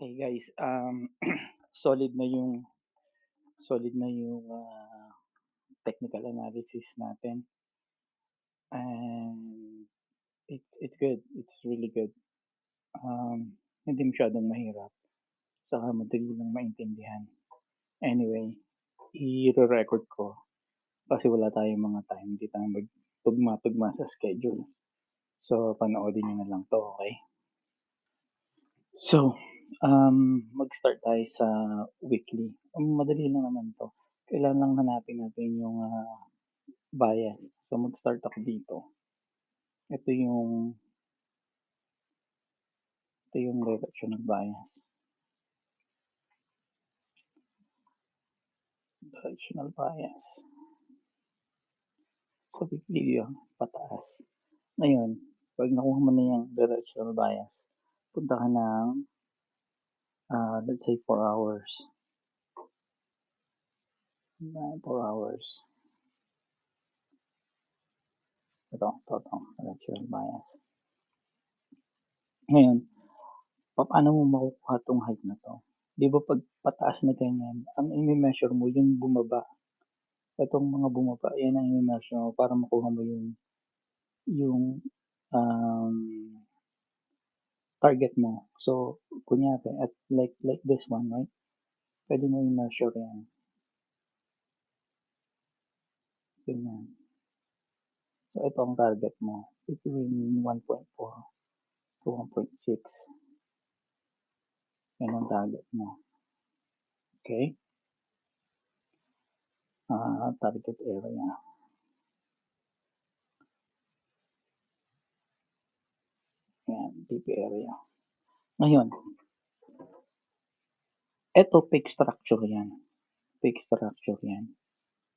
Hey guys, solid na yung technical analysis natin, and it's good, it's really good. Hindi masyadong mahirap, saka madali lang maintindihan. Anyway, i-re-record ko kasi wala tayong mga time, hindi tayo magtugma-tugma sa schedule. So, panoorin niyo na lang 'to, okay? So, mag-start tayo sa weekly. Madali lang naman 'to. Kailangan lang hanapin natin yung, bias. So, mag-start ako dito. Ito yung directional bias. Directional bias. So, weekly yun, pataas. Ngayon, 'pag nakuha mo na yung directional bias, punta ka ng, let's say 4 hours. 4 hours. Ito, directional bias. Ngayon, papaano mo makukuha 'tong height na 'to? 'Di ba 'pag pataas na ganyan, ang ime-measure mo yung bumaba. Itong mga bumaba, yan ang ime-measure mo para makuha mo yung, um, target mo. So, kunyari at like this one, right? Puwede mo i-measure yan, ganyan. So, ito ang target mo, between 1.4 to 1.6, yan ang target mo, okey? Target area, yan, TP area. Ngayon, eto fake structure yan.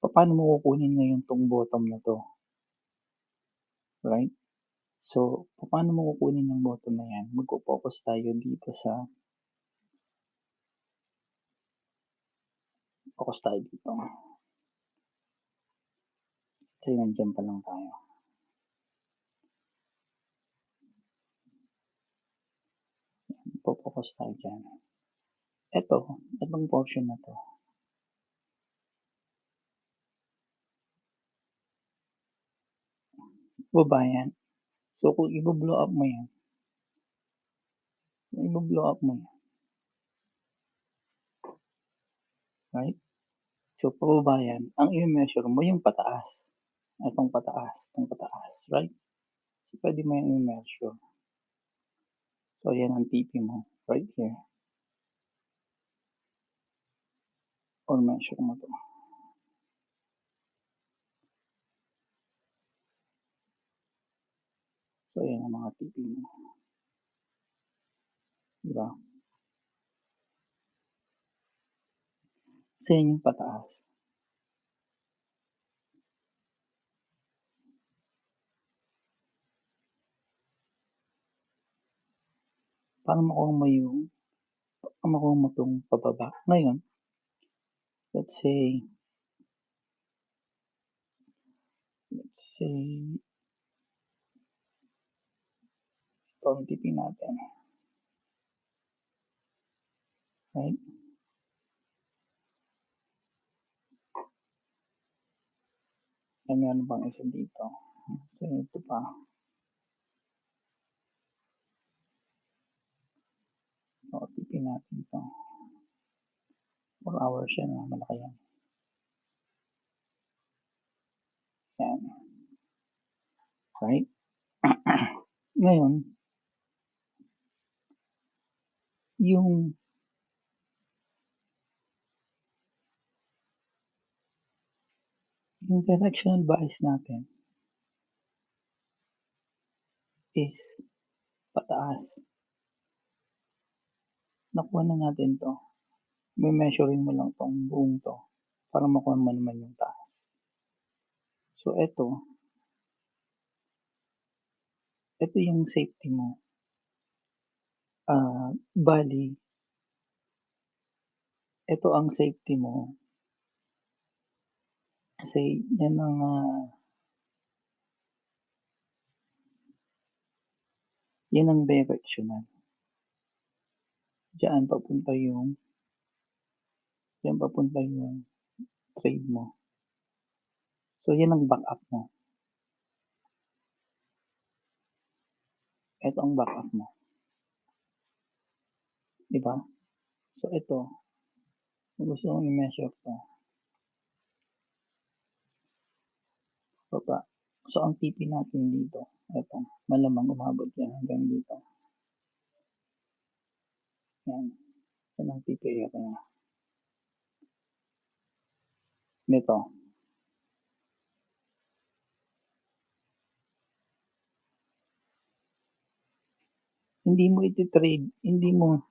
Papaano mo kukunin ngayon 'tong bottom na 'to, right? So, papaano mo kukunin yung bottom na yan? Magfo-focus tayo dito sa focus tayo dito. Kasi nandiyan pa lang tayo. Fo-focus tayo dyan. Itong portion na to. Baba yan. So, kung i-blow up mo yan, right? So, pababa yan, ang i-measure mo yung pataas. Itong pataas, right? So, pwede mo yung i-measure. So, yan ang TP mo, right here. Or measure mo to. So, yan ang mga TP mo. Diba? Kasi yan yung pataas. Para makuha mo tong pababa. Ngayon, let's say, ito ang TP natin, right? And meron pang isa dito. So, ito pa. So, TP natin ito. 4 hours yan, malaki yan. Yan. Right? Ngayon, yung directional bias natin is pataas. Nakuha na natin to. May measuring mo lang tong buong to para makuha mo naman yung taas. So, ito yung safety mo. Bali, ito ang safety mo kasi yan ang directional. Diyan papunta yung trade mo. So, yan ang backup mo. Ito ang backup mo. Diba? So, ito, kung gusto mong i-measure to, baba. So, ang TP natin dito, ito, malamang umabot yan hanggang dito. Yan. Yan ang TP area. Nito. Hindi mo iti-trade, hindi mo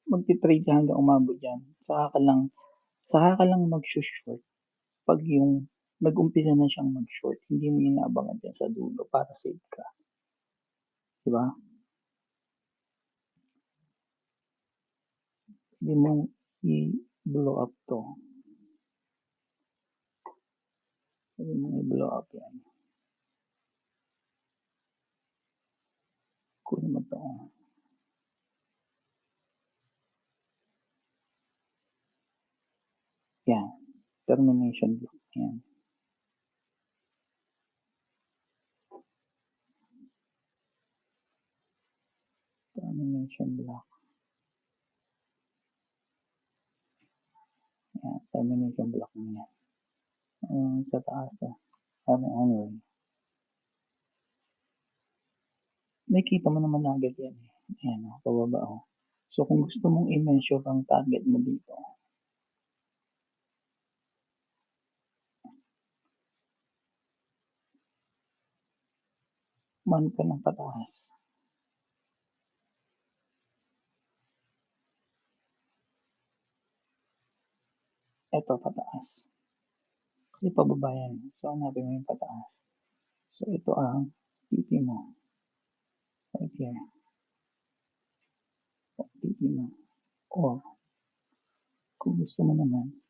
magti-trade ka hanggang umabot yan. Saka ka lang mag-short pag yung nag-umpisa na siyang mag-short. Hindi mo inaabangan dyan sa dulo para safe ka. Diba? Hindi mo i-blow up to. Hindi mo i-blow up yan. Kunin mo to. Yan. Termination block. Yan. Termination block. Yan. Termination block niya. Sa taas. Anyway. May kita mo naman agad yan. Ayan, pababa. So, kung gusto mong i-measure ang target mo dito, man ka ng pataas. Ito, pataas. Kasi pababa yan. So, hanapin mo yung pataas. So, ito ang TP mo. Right here. TP mo. Or, kung gusto mo naman,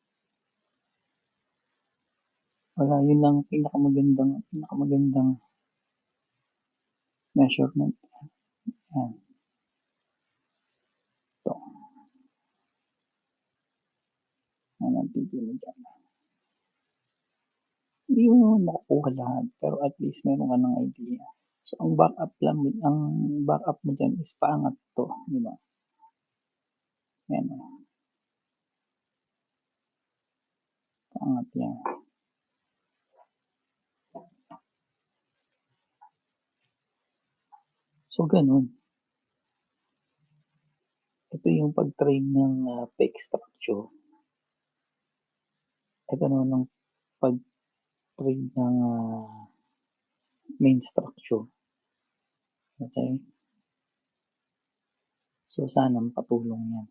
wala, yun lang pinakamagandang measurement. Yan. Ito. Yan ang TP mo dyan. Hindi mo naman makukuha lahat, pero at least meron ka ng idea. So, ang backup mo dyan is paangat to, di ba? Yan. Paangat yan. So, ganun. Ito yung pag-trade ng fake structure. Ito naman ang pag-trade ng main structure. Okay? So, sana makatulong yan.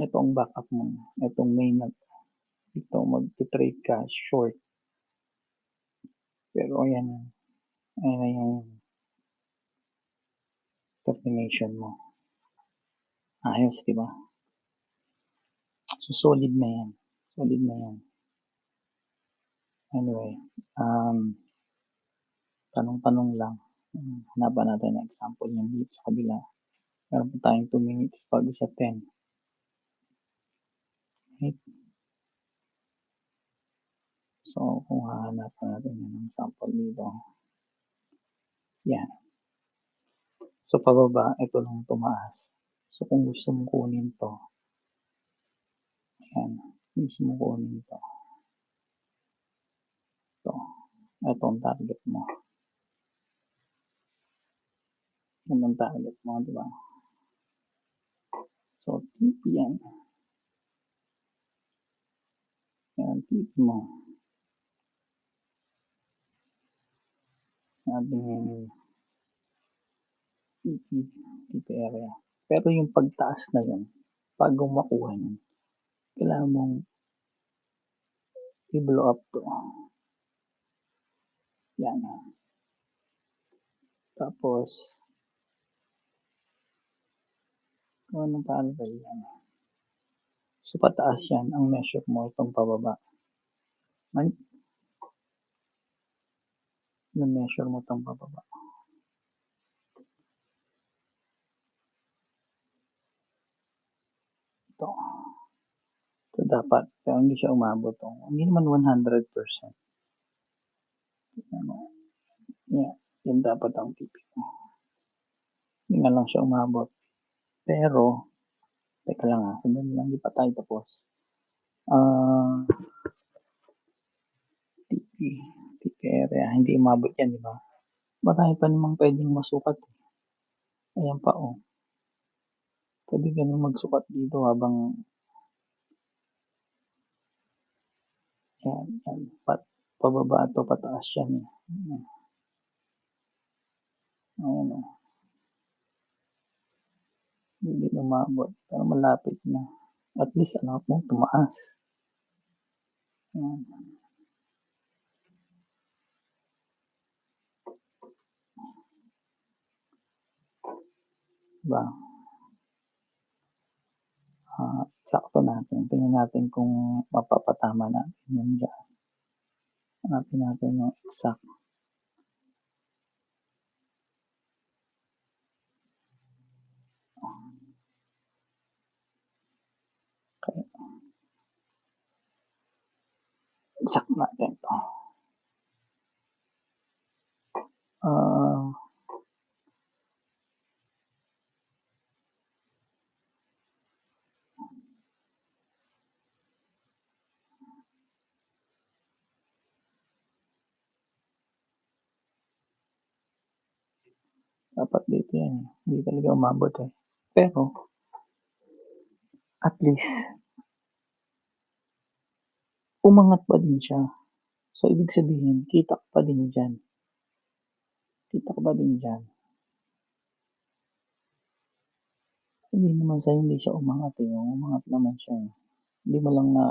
Ito ang backup mo. Itong main na ito, mag-trade ka short. Pero ayan yung termination mo. Ayos, di ba? So, solid na yan. Anyway, tanong-tanong lang. Hanapan natin ang example niyan dito sa kabila. Meron po tayong 2 minutes bago sa 10. Right? So, kung hahanapan natin ng sample dito. Yan. So, pababa, ito lang tumaas. So, kung gusto mong kunin to, yan. Gusto mong kunin to. Ito ang target mo. Yan ang target mo, di ba? So, TP yan. Yan, TP mo. Ating TP area. Pero yung pagtaas na yun, bago makuha yun, kailangan mong i-blow up to. Yan. Tapos, kung anong parallel yan. So, pataas yan ang measure mo itong pababa. Na-measure mo itong pababa. Ito. Ito dapat. Pero hindi siya umabot. Hindi naman 100%. Ano? Yeah. Yan dapat ang pipi mo. Hindi nga lang siya umabot. Pero, teka lang ha. Sandali lang. Hindi pa tayo tapos. TP area. Hindi umabot yan, di ba? Marami pa namang pwedeng masukat. Ayan pa, oh. Pwede ganun magsukat dito habang yan. Pababa ito, pataas yan. Ayan, oh. Hindi umabot. Pero malapit na. At least, alam mo, tumaas. Ayan. Diba? Sakto natin. Tingnan natin kung mapapatama natin yan dyan. Hanapin natin yung exact. Okay. Exact natin to. Dapat dito yan. Hindi talaga umabot eh. Pero, at least, umangat pa din siya. So, ibig sabihin, kita ka pa din dyan. Kita ka pa din dyan. Hindi naman sa hindi siya umangat eh. Umangat naman siya eh. Hindi mo lang na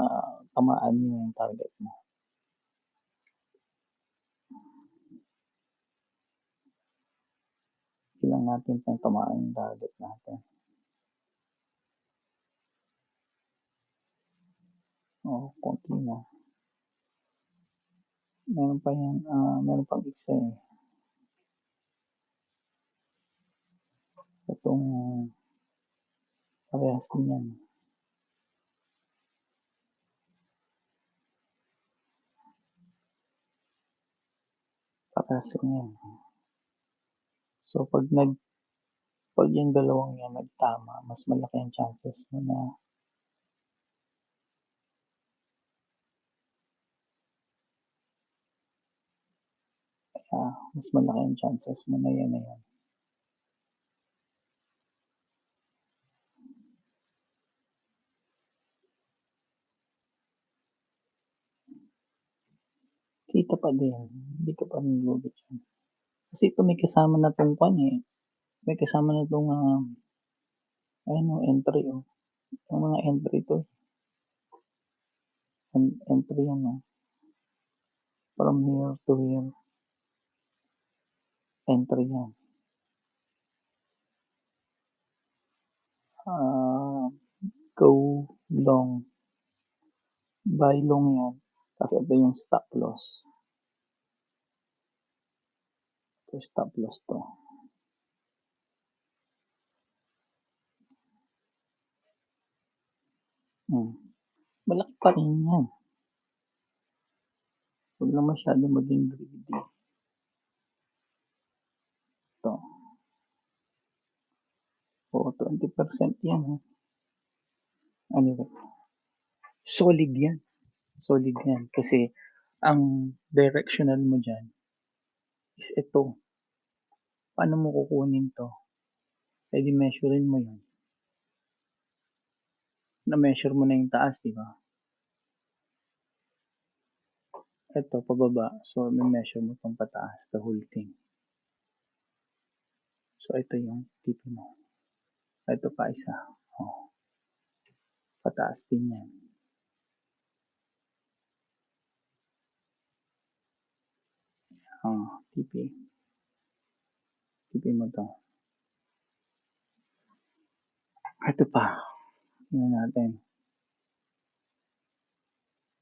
tamaan yung target mo. Hindi lang natin pang tamaan yung target natin. Konti na. Meron pa yan, meron pang isa eh. Itong parehas din yan. Parehas din yan. So, pag yung dalawang yan nagtama, mas malaki ang chances mo na mas malaki ang chances mo na yan na yan. Kita pa din. Hindi ka pa nilulubit yan. Kasi ito may kasama na itong pan eh. May kasama na itong entry oh. Yung mga entry to. Entry yan oh. From here to here. Entry yan. Go long. Buy long yan. Kasi ito yung stop loss. Ito stop loss to. Malaki pa rin yan. Huwag lang masyado maging greedy. Ito. 20% yan. Anyway. Solid yan. Solid yan. Kasi, ang directional mo dyan is ito. Paano mo kukunin to? Pwede measurein mo yun. Na-measure mo na yung taas, di ba? Ito, pababa. So, na-measure mo itong pataas, the whole thing. So, ito yung tipo mo. Ito pa isa. Pataas din yan. TP. TP mo to. Ito pa. Tingnan natin.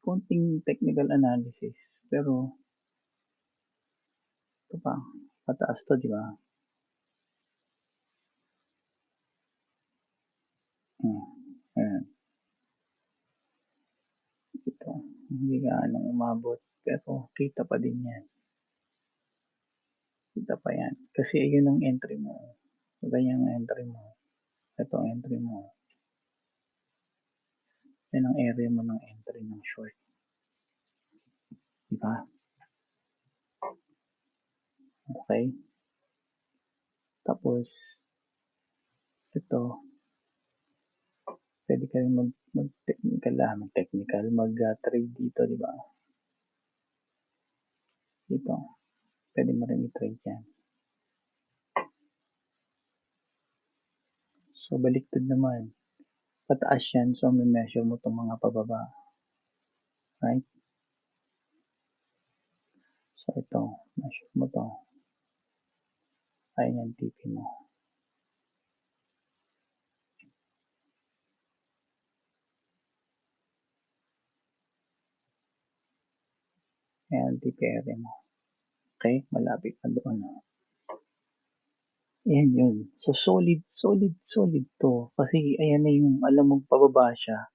Konting technical analysis. Pero, Ito pa, pataas to, di ba? Ayan. Ito, hindi gaano umabot, pero kita pa din yan. Kita pa yan. Kasi yun ang entry mo. Ganyan ang entry mo. Ito ang entry mo. Yan ang area mo ng entry ng short. Diba? Okay? Tapos, ito, pwede ka rin mag-technical, mag-trade dito, di ba? Dito, pwede mo rin i-trade yan. So, baliktad naman. Pataas yan, so may measure mo itong mga pababa. Right? So, ito, measure mo to. Ayan yung TP mo. Ayan, TP area mo. Okay? Malapit na doon. Ayan yun. So, solid to. Kasi, ayan na yung, alam mong pababa siya.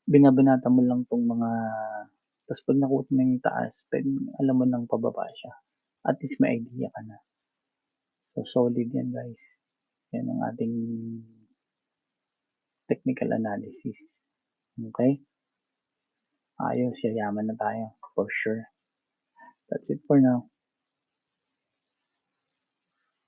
Binabanata mo lang tong mga, tapos pag nakuha mo yung taas, alam mo nang pababa siya. At least may idea ka na. So, solid yan, guys. Yan ang ating technical analysis. Okay? Ayos, yayaman na tayo. For sure. That's it for now.